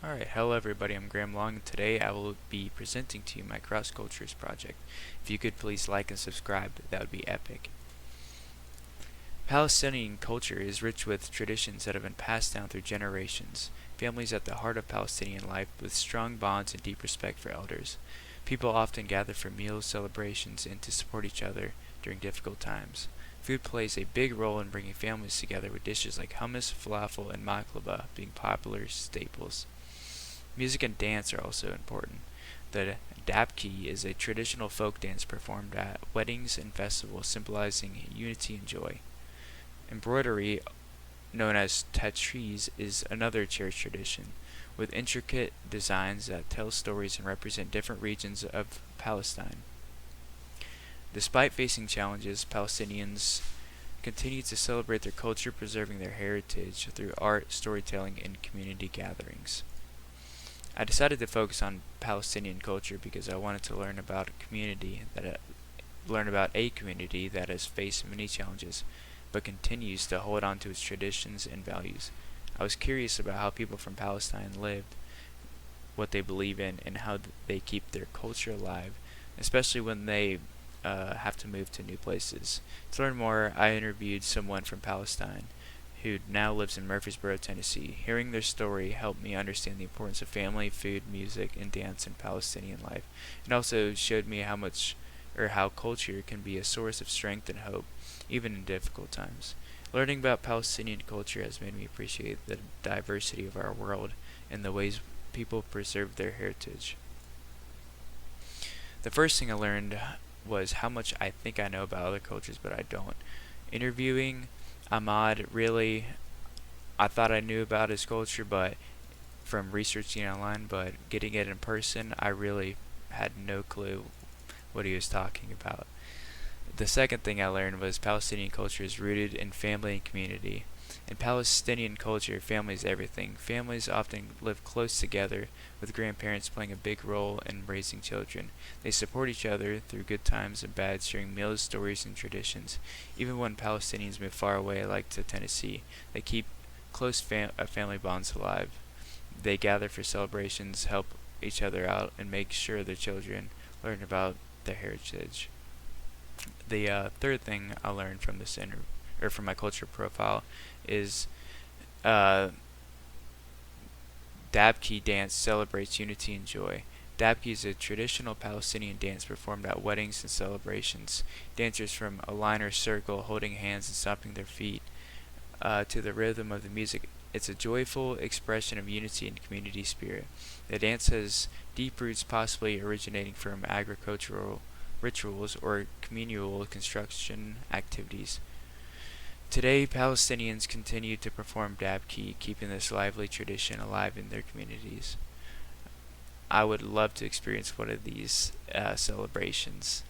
Alright, hello everybody, I'm Graham Long, and today I will be presenting to you my Cross Cultures project. If you could please like and subscribe, that would be epic. Palestinian culture is rich with traditions that have been passed down through generations. Families at the heart of Palestinian life with strong bonds and deep respect for elders. People often gather for meals, celebrations, and to support each other during difficult times. Food plays a big role in bringing families together, with dishes like hummus, falafel, and maklaba being popular staples. Music and dance are also important. The dabki is a traditional folk dance performed at weddings and festivals, symbolizing unity and joy. Embroidery, known as tatriz, is another cherished tradition, with intricate designs that tell stories and represent different regions of Palestine. Despite facing challenges, Palestinians continue to celebrate their culture, preserving their heritage through art, storytelling, and community gatherings. I decided to focus on Palestinian culture because I wanted to learn about a community that has faced many challenges but continues to hold on to its traditions and values. I was curious about how people from Palestine lived, what they believe in, and how they keep their culture alive, especially when they have to move to new places. To learn more, I interviewed someone from Palestine who now lives in Murfreesboro, Tennessee. Hearing their story helped me understand the importance of family, food, music, and dance in Palestinian life. It also showed me how culture can be a source of strength and hope, even in difficult times. Learning about Palestinian culture has made me appreciate the diversity of our world and the ways people preserve their heritage. The first thing I learned was how much I think I know about other cultures, but I don't. Interviewing Ahmad, really, I thought I knew about his culture, but from researching online, but getting it in person, I really had no clue what he was talking about. The second thing I learned was Palestinian culture is rooted in family and community. In Palestinian culture, family is everything. Families often live close together, with grandparents playing a big role in raising children. They support each other through good times and bad, sharing meals, stories, and traditions. Even when Palestinians move far away, like to Tennessee, they keep close family bonds alive. They gather for celebrations, help each other out, and make sure their children learn about their heritage. The third thing I learned from from my culture profile is uh, Dabki dance celebrates unity and joy. Dabki is a traditional Palestinian dance performed at weddings and celebrations. Dancers from a line or circle holding hands and stomping their feet to the rhythm of the music. It's a joyful expression of unity and community spirit. The dance has deep roots, possibly originating from agricultural rituals or communal construction activities. Today, Palestinians continue to perform Dabki, keeping this lively tradition alive in their communities. I would love to experience one of these celebrations.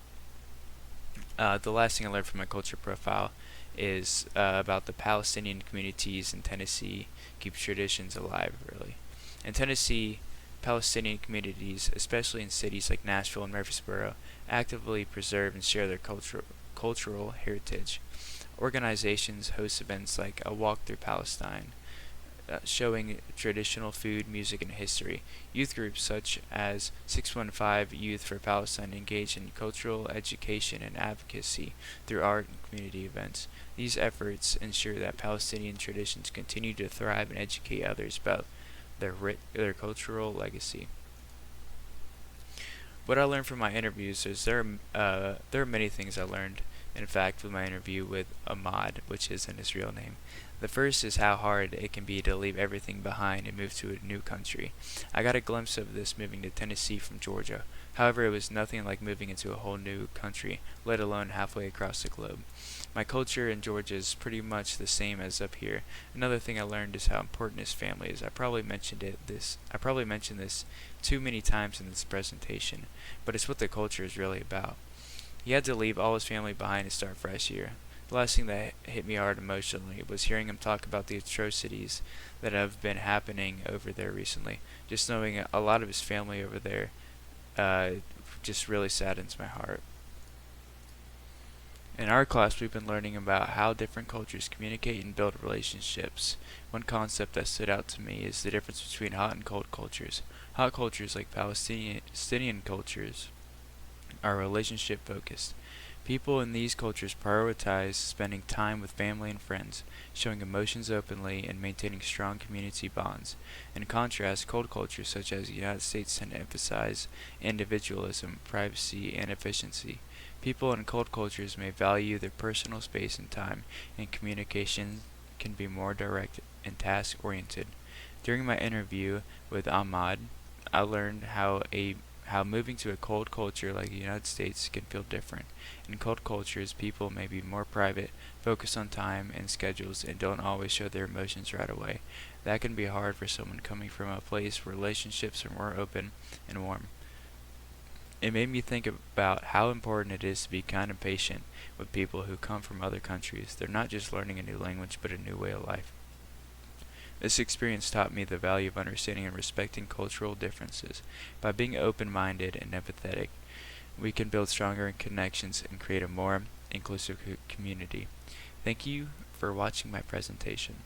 The last thing I learned from my culture profile is about the Palestinian communities in Tennessee keep traditions alive, really. In Tennessee, Palestinian communities, especially in cities like Nashville and Murfreesboro, actively preserve and share their cultural heritage. Organizations host events like a Walk Through Palestine, showing traditional food, music, and history. Youth groups such as 615 Youth for Palestine engage in cultural education and advocacy through art and community events. These efforts ensure that Palestinian traditions continue to thrive and educate others about their cultural legacy. What I learned from my interviews is there are many things I learned. In fact, with my interview with Ahmad, which isn't his real name. The first is how hard it can be to leave everything behind and move to a new country. I got a glimpse of this moving to Tennessee from Georgia. However, it was nothing like moving into a whole new country, let alone halfway across the globe. My culture in Georgia is pretty much the same as up here. Another thing I learned is how important his family is. I probably mentioned this too many times in this presentation, but it's what the culture is really about. He had to leave all his family behind to start fresh here. The last thing that hit me hard emotionally was hearing him talk about the atrocities that have been happening over there recently. Just knowing a lot of his family over there just really saddens my heart. In our class, we've been learning about how different cultures communicate and build relationships. One concept that stood out to me is the difference between hot and cold cultures. Hot cultures, like Palestinian cultures, are relationship focused. People in these cultures prioritize spending time with family and friends, showing emotions openly, and maintaining strong community bonds. In contrast, cold cultures such as the United States tend to emphasize individualism, privacy, and efficiency. People in cold cultures may value their personal space and time, and communication can be more direct and task oriented. During my interview with Ahmad, I learned how moving to a cold culture like the United States can feel different. In cold cultures, people may be more private, focus on time and schedules, and don't always show their emotions right away. That can be hard for someone coming from a place where relationships are more open and warm. It made me think about how important it is to be kind and patient with people who come from other countries. They're not just learning a new language, but a new way of life. This experience taught me the value of understanding and respecting cultural differences. By being open-minded and empathetic, we can build stronger connections and create a more inclusive community. Thank you for watching my presentation.